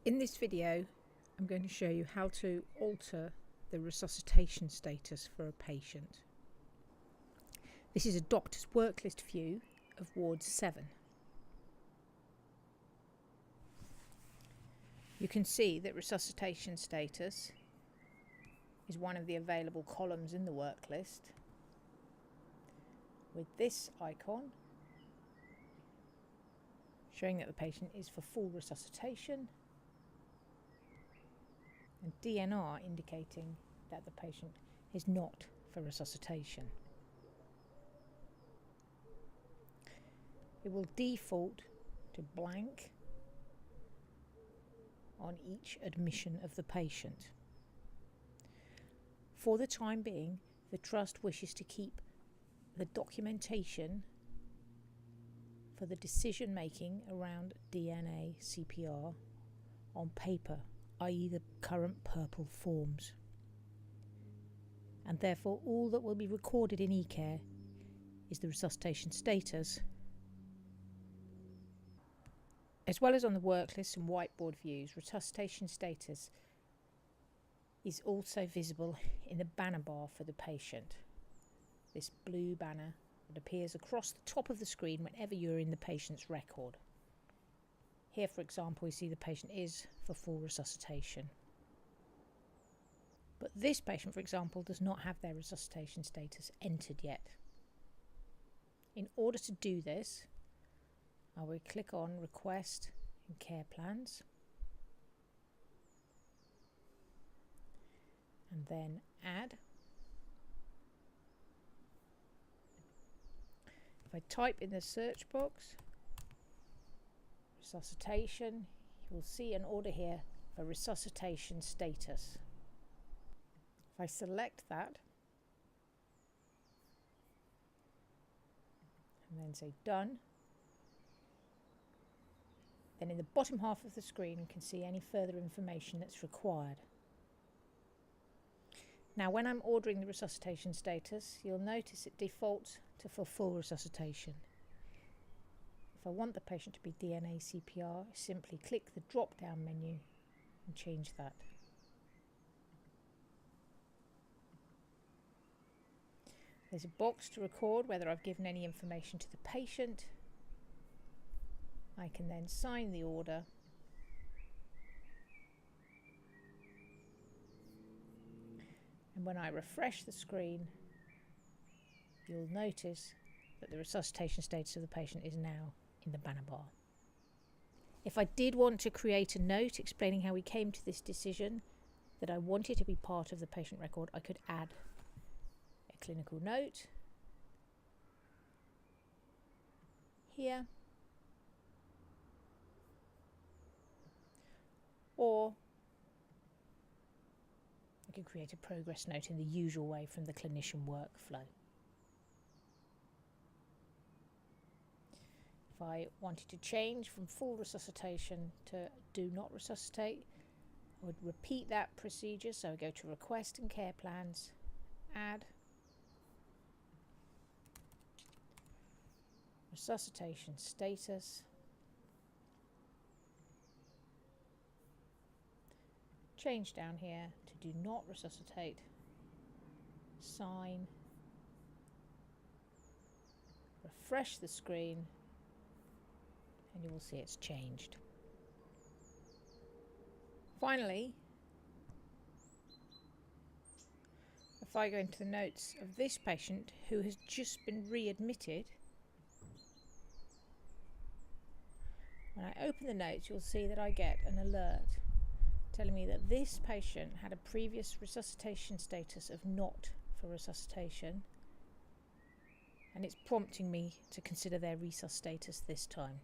In this video, I'm going to show you how to alter the resuscitation status for a patient. This is a doctor's work list view of Ward 7. You can see that resuscitation status is one of the available columns in the work list, with this icon showing that the patient is for full resuscitation, and DNR indicating that the patient is not for resuscitation. It will default to blank on each admission of the patient. For the time being, the Trust wishes to keep the documentation for the decision making around DNA CPR on paper, i.e. the current purple forms. And therefore all that will be recorded in eCare is the resuscitation status, as well as on the work list and whiteboard views. Resuscitation status is also visible in the banner bar for the patient. This blue banner that appears across the top of the screen whenever you're in the patient's record. Here, for example, we see the patient is for full resuscitation. But this patient, for example, does not have their resuscitation status entered yet. In order to do this, I will click on Request and Care Plans, and then Add. If I type in the search box resuscitation, you will see an order here for resuscitation status. If I select that and then say done, then in the bottom half of the screen you can see any further information that's required. Now when I'm ordering the resuscitation status, you'll notice it defaults to for full resuscitation. If I want the patient to be DNA CPR, I simply click the drop down menu and change that. There's a box to record whether I've given any information to the patient. I can then sign the order and when I refresh the screen, you'll notice that the resuscitation status of the patient is now in the banner bar. If I did want to create a note explaining how we came to this decision, that I wanted to be part of the patient record, I could add a clinical note here, or I could create a progress note in the usual way from the clinician workflow. If I wanted to change from full resuscitation to do not resuscitate, I would repeat that procedure. So I go to Request and Care Plans, Add, Resuscitation Status, change down here to do not resuscitate, sign, refresh the screen, and you will see it's changed. Finally, if I go into the notes of this patient who has just been readmitted, when I open the notes, you'll see that I get an alert telling me that this patient had a previous resuscitation status of not for resuscitation, and it's prompting me to consider their resus status this time.